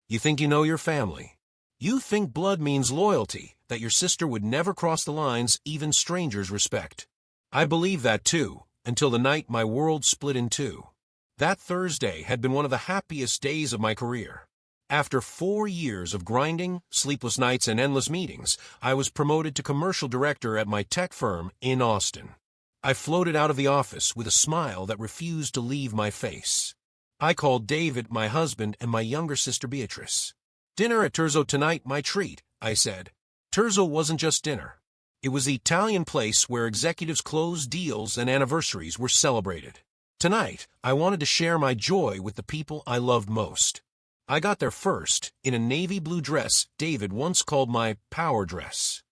You think you know your family. You think blood means loyalty, that your sister would never cross the lines even strangers respect. I believed that too, until the night my world split in two. That Thursday had been one of the happiest days of my career. After 4 years of grinding, sleepless nights, and endless meetings, I was promoted to commercial director at my tech firm in Austin. I floated out of the office with a smile that refused to leave my face. I called David, my husband, and my younger sister Beatrice. "Dinner at Terzo tonight, my treat," I said. Terzo wasn't just dinner. It was the Italian place where executives closed deals and anniversaries were celebrated. Tonight, I wanted to share my joy with the people I loved most. I got there first, in a navy blue dress David once called my power dress.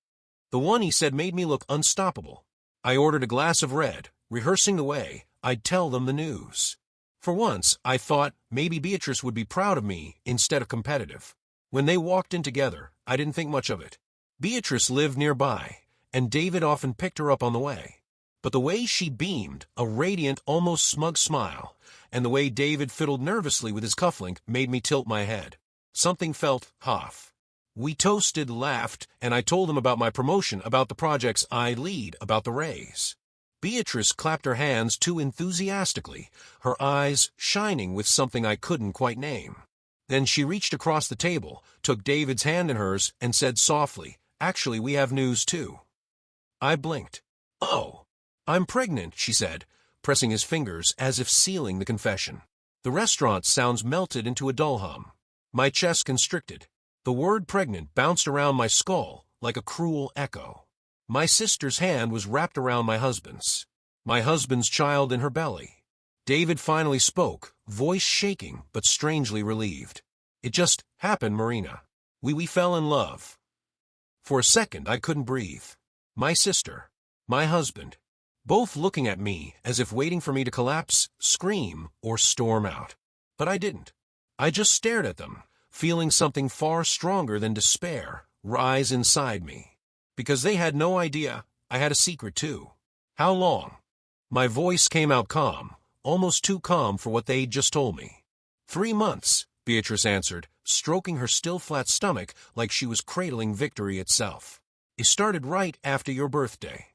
The one he said made me look unstoppable. I ordered a glass of red, rehearsing the way I'd tell them the news. For once, I thought maybe Beatrice would be proud of me instead of competitive. When they walked in together, I didn't think much of it. Beatrice lived nearby, and David often picked her up on the way. But the way she beamed, a radiant, almost smug smile, and the way David fiddled nervously with his cufflink made me tilt my head. Something felt off. We toasted, laughed, and I told him about my promotion, about the projects I lead, about the raise. Beatrice clapped her hands too enthusiastically, her eyes shining with something I couldn't quite name. Then she reached across the table, took David's hand in hers, and said softly, "Actually, we have news too." I blinked. "Oh, I'm pregnant," she said, pressing his fingers as if sealing the confession. The restaurant sounds melted into a dull hum. My chest constricted. The word pregnant bounced around my skull like a cruel echo. My sister's hand was wrapped around my husband's child in her belly. David finally spoke, voice shaking but strangely relieved. "It just happened, Marina. We fell in love." For a second I couldn't breathe. My sister, my husband, both looking at me as if waiting for me to collapse, scream, or storm out. But I didn't. I just stared at them, feeling something far stronger than despair rise inside me. Because they had no idea I had a secret too. "How long?" My voice came out calm, almost too calm for what they'd just told me. 3 months, Beatrice answered, stroking her still flat stomach like she was cradling victory itself. "It started right after your birthday."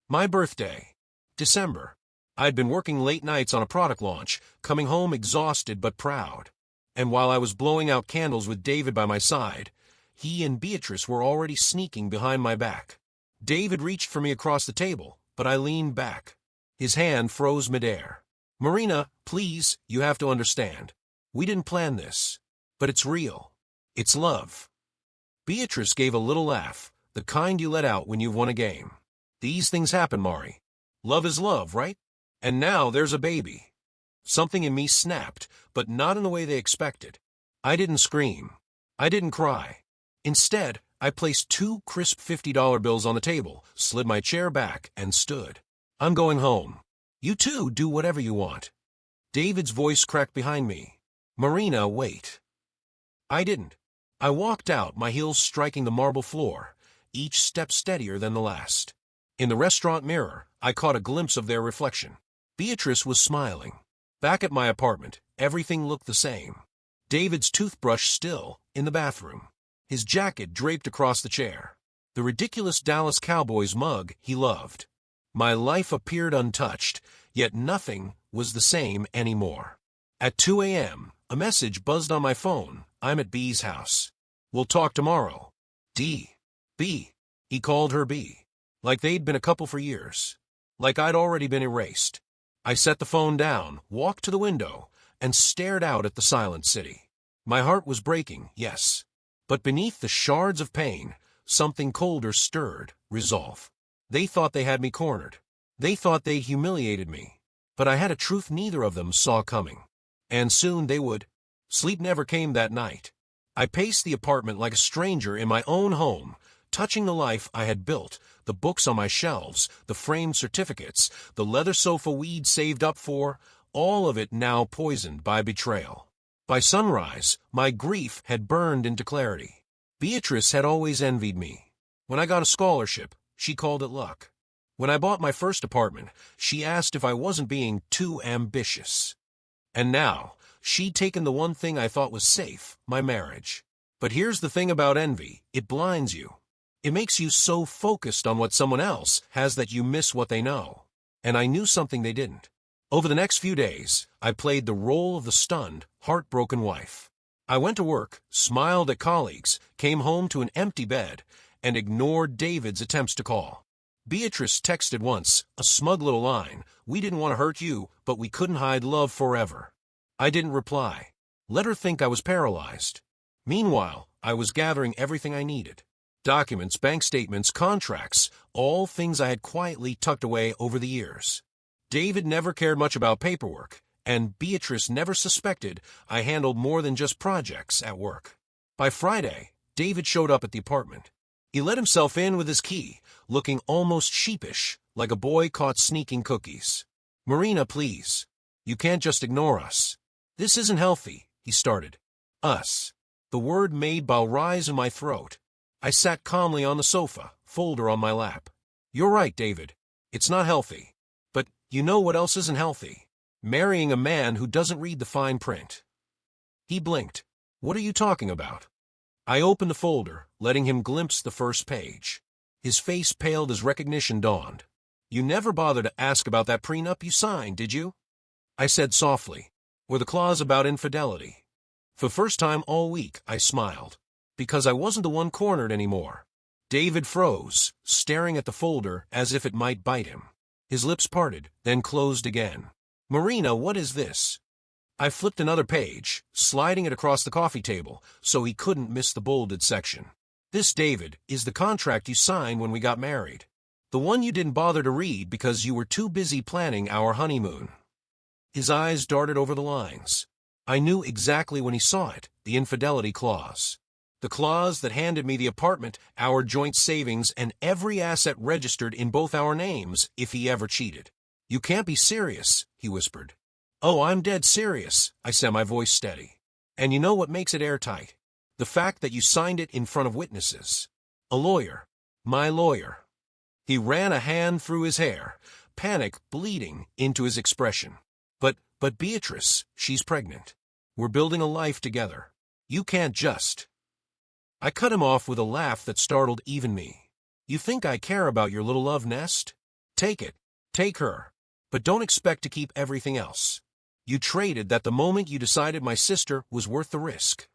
My birthday. December. I'd been working late nights on a product launch, coming home exhausted but proud. And while I was blowing out candles with David by my side, he and Beatrice were already sneaking behind my back. David reached for me across the table, but I leaned back. His hand froze midair. "Marina, please, you have to understand. We didn't plan this. But it's real. It's love." Beatrice gave a little laugh, the kind you let out when you've won a game. "These things happen, Mari. Love is love, right? And now there's a baby." Something in me snapped, but not in the way they expected. I didn't scream. I didn't cry. Instead, I placed 2 crisp $50 bills on the table, slid my chair back, and stood. "I'm going home. You two do whatever you want." David's voice cracked behind me. "Marina, wait." I didn't. I walked out, my heels striking the marble floor, each step steadier than the last. In the restaurant mirror, I caught a glimpse of their reflection. Beatrice was smiling. Back at my apartment, everything looked the same. David's toothbrush still in the bathroom. His jacket draped across the chair. The ridiculous Dallas Cowboys mug he loved. My life appeared untouched, yet nothing was the same anymore. At 2 a.m., a message buzzed on my phone. "I'm at B's house. We'll talk tomorrow." D. B. He called her B. Like they'd been a couple for years. Like I'd already been erased. I set the phone down, walked to the window, and stared out at the silent city. My heart was breaking, yes. But beneath the shards of pain, something colder stirred, resolve. They thought they had me cornered. They thought they'd humiliated me. But I had a truth neither of them saw coming. And soon they would. Sleep never came that night. I paced the apartment like a stranger in my own home, touching the life I had built, the books on my shelves, the framed certificates, the leather sofa we'd saved up for, all of it now poisoned by betrayal. By sunrise, my grief had burned into clarity. Beatrice had always envied me. When I got a scholarship, she called it luck. When I bought my first apartment, she asked if I wasn't being too ambitious. And now, She'd taken the one thing I thought was safe, my marriage. But here's the thing about envy, it blinds you. It makes you so focused on what someone else has that you miss what they know. And I knew something they didn't. Over the next few days, I played the role of the stunned, heartbroken wife. I went to work, smiled at colleagues, came home to an empty bed, and ignored David's attempts to call. Beatrice texted once, a smug little line, "We didn't want to hurt you, but we couldn't hide love forever." I didn't reply. Let her think I was paralyzed. Meanwhile, I was gathering everything I needed. Documents, bank statements, contracts, all things I had quietly tucked away over the years. David never cared much about paperwork, and Beatrice never suspected I handled more than just projects at work. By Friday, David showed up at the apartment. He let himself in with his key, looking almost sheepish, like a boy caught sneaking cookies. "Marina, please. You can't just ignore us. This isn't healthy," he started. "Us." The word made bile rise in my throat. I sat calmly on the sofa, folder on my lap. "You're right, David. It's not healthy. But you know what else isn't healthy? Marrying a man who doesn't read the fine print." He blinked. "What are you talking about?" I opened the folder, letting him glimpse the first page. His face paled as recognition dawned. "You never bothered to ask about that prenup you signed, did you?" I said softly. "Or the clause about infidelity?" For the first time all week, I smiled. Because I wasn't the one cornered anymore. David froze, staring at the folder as if it might bite him. His lips parted, then closed again. "Marina, what is this?" I flipped another page, sliding it across the coffee table so he couldn't miss the bolded section. "This, David, is the contract you signed when we got married. The one you didn't bother to read because you were too busy planning our honeymoon." His eyes darted over the lines. I knew exactly when he saw it, the infidelity clause. The clause that handed me the apartment, our joint savings, and every asset registered in both our names if he ever cheated. "You can't be serious," he whispered. "Oh, I'm dead serious," I said, my voice steady. "And you know what makes it airtight? The fact that you signed it in front of witnesses. A lawyer. My lawyer." He ran a hand through his hair, panic bleeding into his expression. But Beatrice, she's pregnant. We're building a life together. You can't just..." I cut him off with a laugh that startled even me. "You think I care about your little love nest? Take it. Take her. But don't expect to keep everything else. You traded that the moment you decided my sister was worth the risk."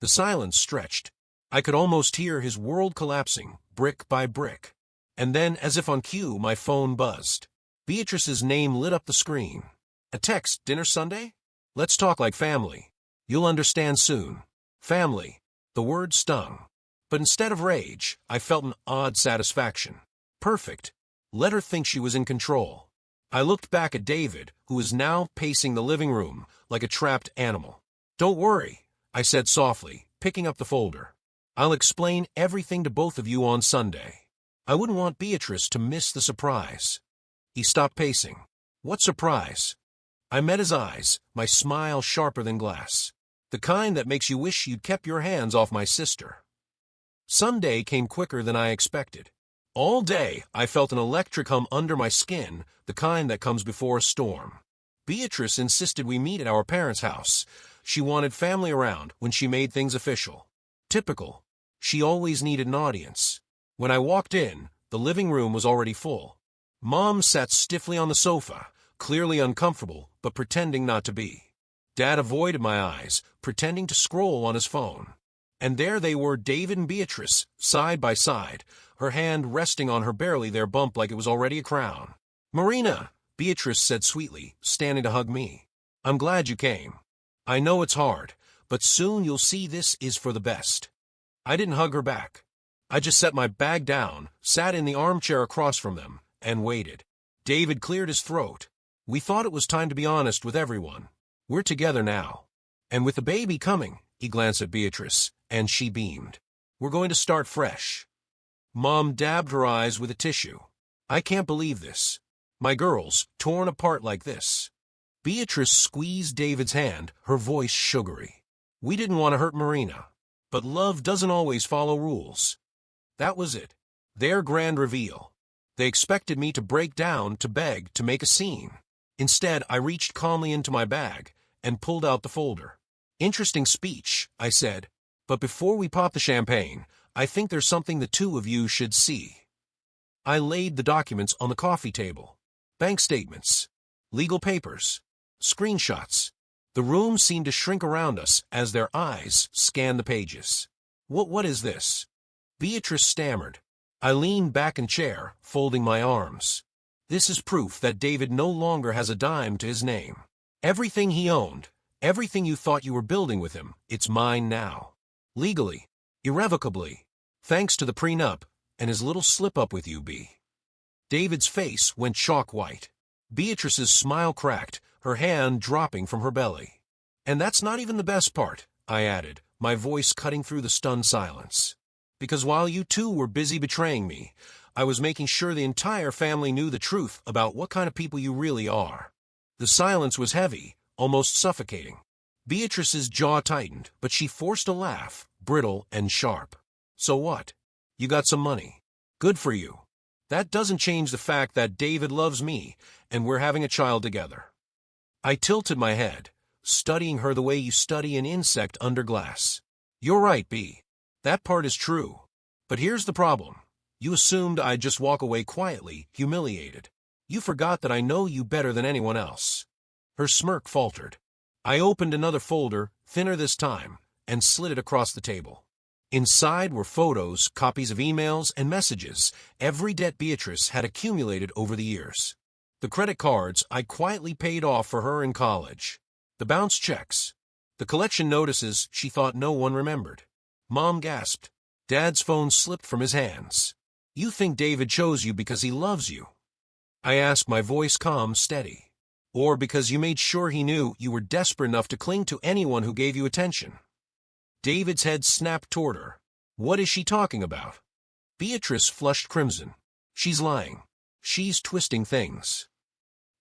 The silence stretched. I could almost hear his world collapsing, brick by brick. And then, as if on cue, my phone buzzed. Beatrice's name lit up the screen. A text, "Dinner Sunday? Let's talk like family. You'll understand soon." Family. The word stung. But instead of rage, I felt an odd satisfaction. Perfect. Let her think she was in control. I looked back at David, who was now pacing the living room like a trapped animal. "Don't worry," I said softly, picking up the folder. "I'll explain everything to both of you on Sunday. I wouldn't want Beatrice to miss the surprise." He stopped pacing. "What surprise?" I met his eyes, my smile sharper than glass. "The kind that makes you wish you'd kept your hands off my sister." Sunday came quicker than I expected. All day, I felt an electric hum under my skin, the kind that comes before a storm. Beatrice insisted we meet at our parents' house. She wanted family around when she made things official. Typical. She always needed an audience. When I walked in, the living room was already full. Mom sat stiffly on the sofa, clearly uncomfortable, but pretending not to be. Dad avoided my eyes, pretending to scroll on his phone. And there they were, David and Beatrice, side by side, her hand resting on her barely there bump like it was already a crown. "Marina," Beatrice said sweetly, standing to hug me. "I'm glad you came. I know it's hard, but soon you'll see this is for the best." I didn't hug her back. I just set my bag down, sat in the armchair across from them, and waited. David cleared his throat. "We thought it was time to be honest with everyone. We're together now. And with the baby coming," he glanced at Beatrice, and she beamed. "We're going to start fresh." Mom dabbed her eyes with a tissue. "I can't believe this. My girls, torn apart like this." Beatrice squeezed David's hand, her voice sugary. "We didn't want to hurt Marina. But love doesn't always follow rules." That was it. Their grand reveal. They expected me to break down, to beg, to make a scene. Instead, I reached calmly into my bag, and pulled out the folder. "Interesting speech," I said. "But before we pop the champagne, I think there's something the two of you should see." I laid the documents on the coffee table. Bank statements, legal papers, screenshots. The room seemed to shrink around us as their eyes scanned the pages. What is this?" Beatrice stammered. I leaned back in chair, folding my arms. "This is proof that David no longer has a dime to his name. Everything he owned, everything you thought you were building with him, it's mine now. Legally, irrevocably, thanks to the prenup and his little slip-up with you, B." David's face went chalk white. Beatrice's smile cracked, her hand dropping from her belly. "And that's not even the best part," I added, my voice cutting through the stunned silence. "Because while you two were busy betraying me, I was making sure the entire family knew the truth about what kind of people you really are." The silence was heavy, almost suffocating. Beatrice's jaw tightened, but she forced a laugh, brittle and sharp. "So what? You got some money. Good for you. That doesn't change the fact that David loves me, and we're having a child together." I tilted my head, studying her the way you study an insect under glass. "You're right, B. That part is true. But here's the problem. You assumed I'd just walk away quietly, humiliated. You forgot that I know you better than anyone else." Her smirk faltered. I opened another folder, thinner this time, and slid it across the table. Inside were photos, copies of emails, and messages, every debt Beatrice had accumulated over the years. The credit cards I quietly paid off for her in college. The bounce checks. The collection notices she thought no one remembered. Mom gasped. Dad's phone slipped from his hands. "You think David chose you because he loves you?" I asked, my voice calm, steady. "Or because you made sure he knew you were desperate enough to cling to anyone who gave you attention?" David's head snapped toward her. "What is she talking about?" Beatrice flushed crimson. "She's lying. She's twisting things."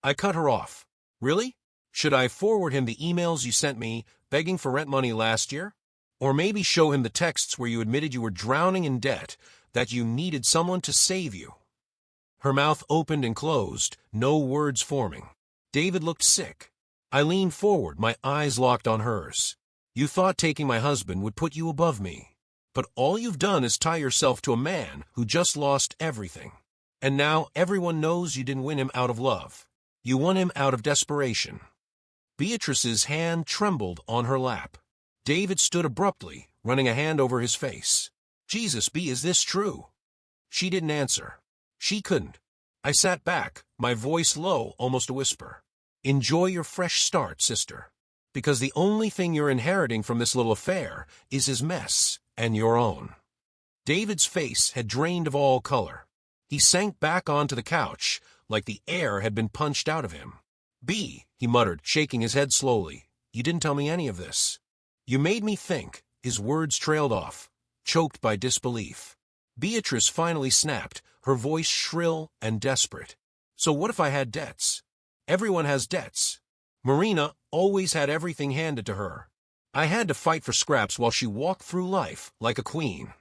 I cut her off. "Really? Should I forward him the emails you sent me, begging for rent money last year? Or maybe show him the texts where you admitted you were drowning in debt, that you needed someone to save you?" Her mouth opened and closed, no words forming. David looked sick. I leaned forward, my eyes locked on hers. "You thought taking my husband would put you above me. But all you've done is tie yourself to a man who just lost everything. And now everyone knows you didn't win him out of love. You won him out of desperation." Beatrice's hand trembled on her lap. David stood abruptly, running a hand over his face. "Jesus, B, is this true?" She didn't answer. She couldn't. I sat back, my voice low, almost a whisper. "Enjoy your fresh start, sister. Because the only thing you're inheriting from this little affair is his mess, and your own." David's face had drained of all color. He sank back onto the couch, like the air had been punched out of him. "B," he muttered, shaking his head slowly, "you didn't tell me any of this. You made me think." His words trailed off, choked by disbelief. Beatrice finally snapped, her voice shrill and desperate. "So what if I had debts? Everyone has debts. Marina always had everything handed to her. I had to fight for scraps while she walked through life like a queen."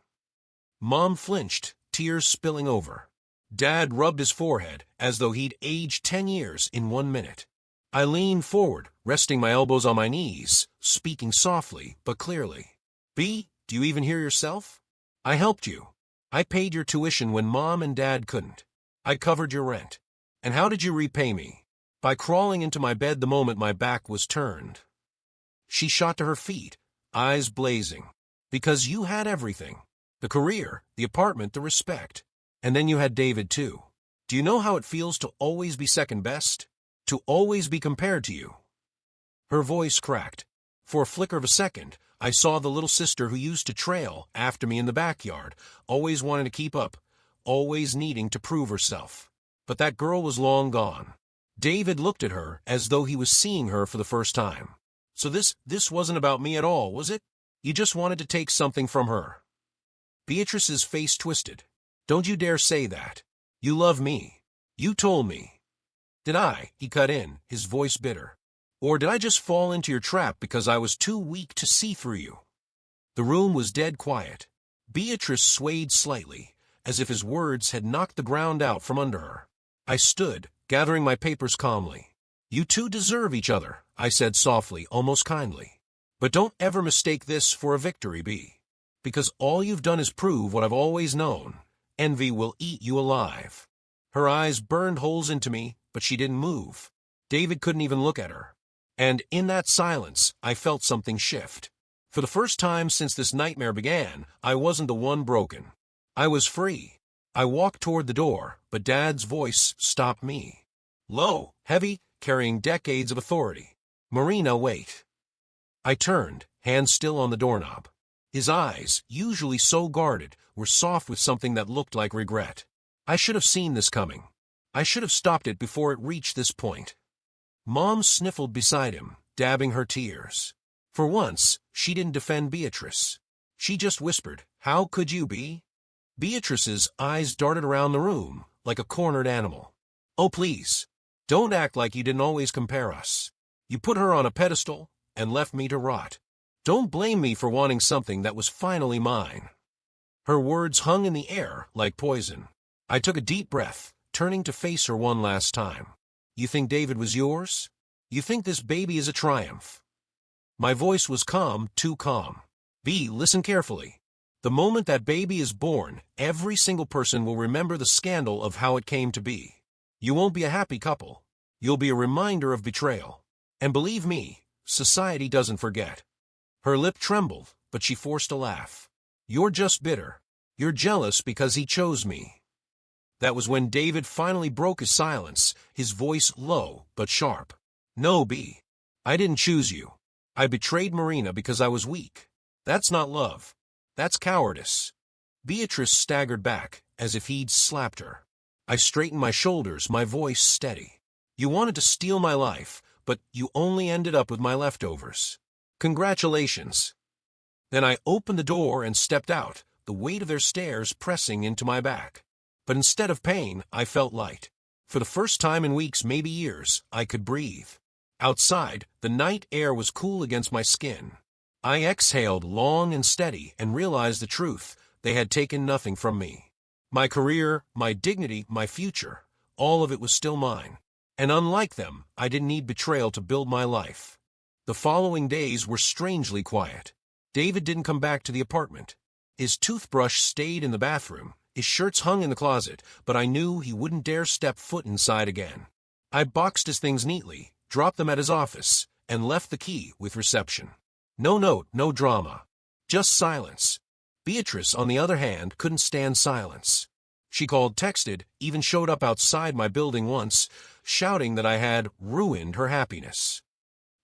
Mom flinched, tears spilling over. Dad rubbed his forehead as though he'd aged 10 years in 1 minute. I leaned forward, resting my elbows on my knees, speaking softly but clearly. "B, do you even hear yourself? I helped you. I paid your tuition when Mom and Dad couldn't. I covered your rent. And how did you repay me? By crawling into my bed the moment my back was turned." She shot to her feet, eyes blazing. "Because you had everything. The career, the apartment, the respect. And then you had David too. Do you know how it feels to always be second best? To always be compared to you?" Her voice cracked. For a flicker of a second, I saw the little sister who used to trail after me in the backyard, always wanting to keep up, always needing to prove herself. But that girl was long gone. David looked at her as though he was seeing her for the first time. "So this wasn't about me at all, was it? You just wanted to take something from her?" Beatrice's face twisted. "Don't you dare say that. You love me. You told me." "Did I?" he cut in, his voice bitter. "Or did I just fall into your trap because I was too weak to see through you?" The room was dead quiet. Beatrice swayed slightly, as if his words had knocked the ground out from under her. I stood, gathering my papers calmly. "You two deserve each other," I said softly, almost kindly. But don't ever mistake this for a victory, B. Because all you've done is prove what I've always known. Envy will eat you alive. Her eyes burned holes into me, but she didn't move. David couldn't even look at her. And in that silence, I felt something shift. For the first time since this nightmare began, I wasn't the one broken. I was free. I walked toward the door, but Dad's voice stopped me. Low, heavy, carrying decades of authority. Marina, wait. I turned, hand still on the doorknob. His eyes, usually so guarded, were soft with something that looked like regret. I should have seen this coming. I should have stopped it before it reached this point. Mom sniffled beside him, dabbing her tears. For once, she didn't defend Beatrice. She just whispered, "How could you be?" Beatrice's eyes darted around the room, like a cornered animal. "Oh, please. Don't act like you didn't always compare us. You put her on a pedestal and left me to rot. Don't blame me for wanting something that was finally mine." Her words hung in the air like poison. I took a deep breath, turning to face her one last time. "You think David was yours? You think this baby is a triumph?" My voice was calm, too calm. "B, listen carefully. The moment that baby is born, every single person will remember the scandal of how it came to be. You won't be a happy couple. You'll be a reminder of betrayal. And believe me, society doesn't forget." Her lip trembled, but she forced a laugh. "You're just bitter. You're jealous because he chose me." That was when David finally broke his silence, his voice low but sharp. "No, B. I didn't choose you. I betrayed Marina because I was weak. That's not love. That's cowardice." Beatrice staggered back, as if he'd slapped her. I straightened my shoulders, my voice steady. "You wanted to steal my life, but you only ended up with my leftovers. Congratulations." Then I opened the door and stepped out, the weight of their stares pressing into my back. But instead of pain, I felt light. For the first time in weeks, maybe years, I could breathe. Outside, the night air was cool against my skin. I exhaled long and steady and realized the truth. They had taken nothing from me. My career, my dignity, my future, all of it was still mine. And unlike them, I didn't need betrayal to build my life. The following days were strangely quiet. David didn't come back to the apartment. His toothbrush stayed in the bathroom. His shirts hung in the closet, but I knew he wouldn't dare step foot inside again. I boxed his things neatly, dropped them at his office, and left the key with reception. No note, no drama. Just silence. Beatrice, on the other hand, couldn't stand silence. She called, texted, even showed up outside my building once, shouting that I had ruined her happiness.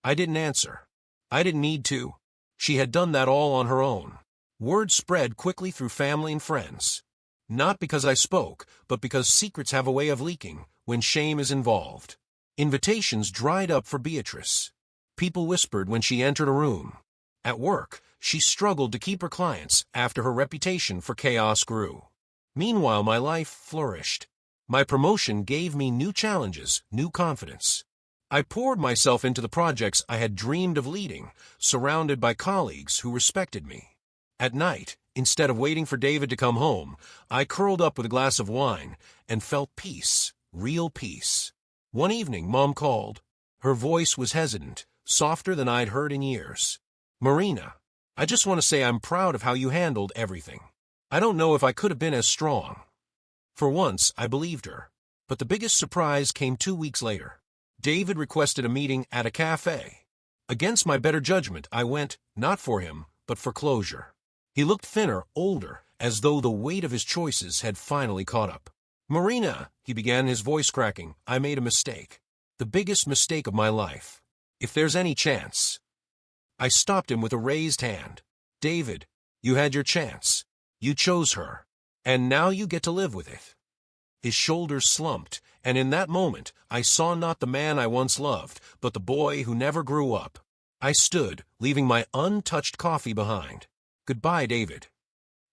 I didn't answer. I didn't need to. She had done that all on her own. Word spread quickly through family and friends. Not because I spoke, but because secrets have a way of leaking when shame is involved. Invitations dried up for Beatrice. People whispered when she entered a room. At work, she struggled to keep her clients after her reputation for chaos grew. Meanwhile, my life flourished. My promotion gave me new challenges, new confidence. I poured myself into the projects I had dreamed of leading, surrounded by colleagues who respected me. At night, instead of waiting for David to come home, I curled up with a glass of wine and felt peace, real peace. One evening, Mom called. Her voice was hesitant, softer than I'd heard in years. "Marina, I just want to say I'm proud of how you handled everything. I don't know if I could have been as strong." For once, I believed her. But the biggest surprise came 2 weeks later. David requested a meeting at a cafe. Against my better judgment, I went, not for him, but for closure. He looked thinner, older, as though the weight of his choices had finally caught up. "Marina," he began, his voice cracking, "I made a mistake. The biggest mistake of my life. If there's any chance." I stopped him with a raised hand. "David, you had your chance. You chose her. And now you get to live with it." His shoulders slumped, and in that moment, I saw not the man I once loved, but the boy who never grew up. I stood, leaving my untouched coffee behind. "Goodbye, David."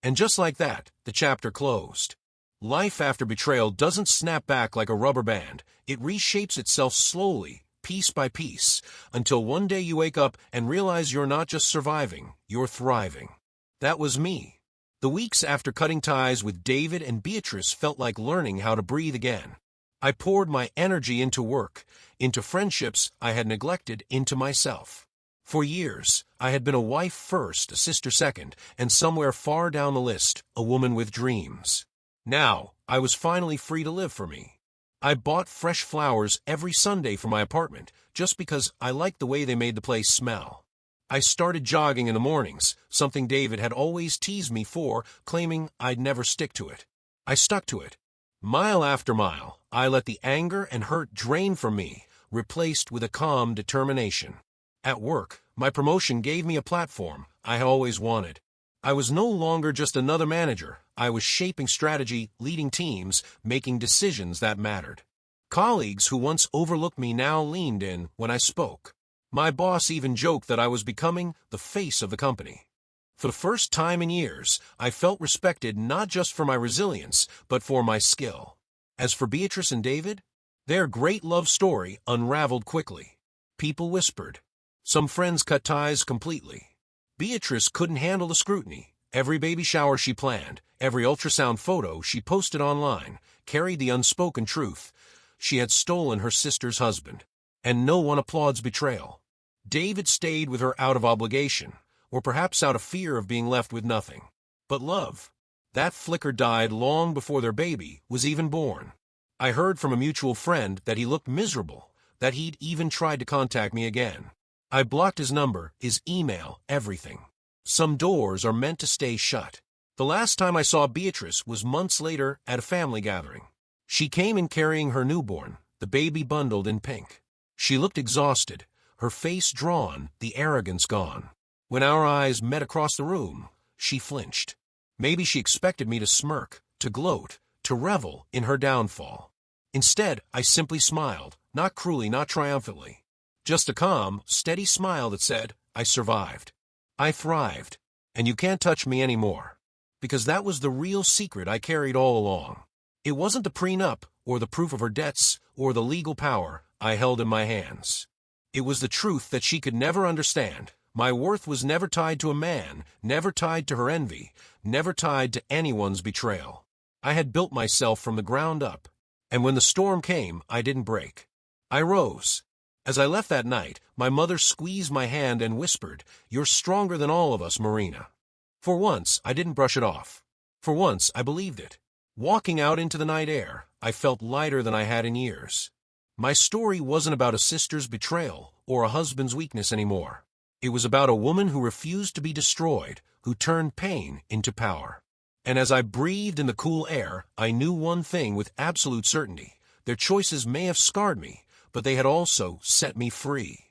And just like that, the chapter closed. Life after betrayal doesn't snap back like a rubber band. It reshapes itself slowly, piece by piece, until one day you wake up and realize you're not just surviving, you're thriving. That was me. The weeks after cutting ties with David and Beatrice felt like learning how to breathe again. I poured my energy into work, into friendships I had neglected, into myself. For years, I had been a wife first, a sister second, and somewhere far down the list, a woman with dreams. Now, I was finally free to live for me. I bought fresh flowers every Sunday for my apartment, just because I liked the way they made the place smell. I started jogging in the mornings, something David had always teased me for, claiming I'd never stick to it. I stuck to it. Mile after mile, I let the anger and hurt drain from me, replaced with a calm determination. At work, my promotion gave me a platform I had always wanted. I was no longer just another manager. I was shaping strategy, leading teams, making decisions that mattered. Colleagues who once overlooked me now leaned in when I spoke. My boss even joked that I was becoming the face of the company. For the first time in years, I felt respected not just for my resilience, but for my skill. As for Beatrice and David, their great love story unraveled quickly. People whispered. Some friends cut ties completely. Beatrice couldn't handle the scrutiny. Every baby shower she planned, every ultrasound photo she posted online, carried the unspoken truth. She had stolen her sister's husband. And no one applauds betrayal. David stayed with her out of obligation, or perhaps out of fear of being left with nothing. But love, that flicker died long before their baby was even born. I heard from a mutual friend that he looked miserable, that he'd even tried to contact me again. I blocked his number, his email, everything. Some doors are meant to stay shut. The last time I saw Beatrice was months later at a family gathering. She came in carrying her newborn, the baby bundled in pink. She looked exhausted, her face drawn, the arrogance gone. When our eyes met across the room, she flinched. Maybe she expected me to smirk, to gloat, to revel in her downfall. Instead, I simply smiled, not cruelly, not triumphantly. Just a calm, steady smile that said, I survived. I thrived. And you can't touch me anymore. Because that was the real secret I carried all along. It wasn't the prenup, or the proof of her debts, or the legal power I held in my hands. It was the truth that she could never understand. My worth was never tied to a man, never tied to her envy, never tied to anyone's betrayal. I had built myself from the ground up. And when the storm came, I didn't break. I rose. As I left that night, my mother squeezed my hand and whispered, You're stronger than all of us, Marina. For once, I didn't brush it off. For once, I believed it. Walking out into the night air, I felt lighter than I had in years. My story wasn't about a sister's betrayal or a husband's weakness anymore. It was about a woman who refused to be destroyed, who turned pain into power. And as I breathed in the cool air, I knew one thing with absolute certainty. Their choices may have scarred me, but they had also set me free.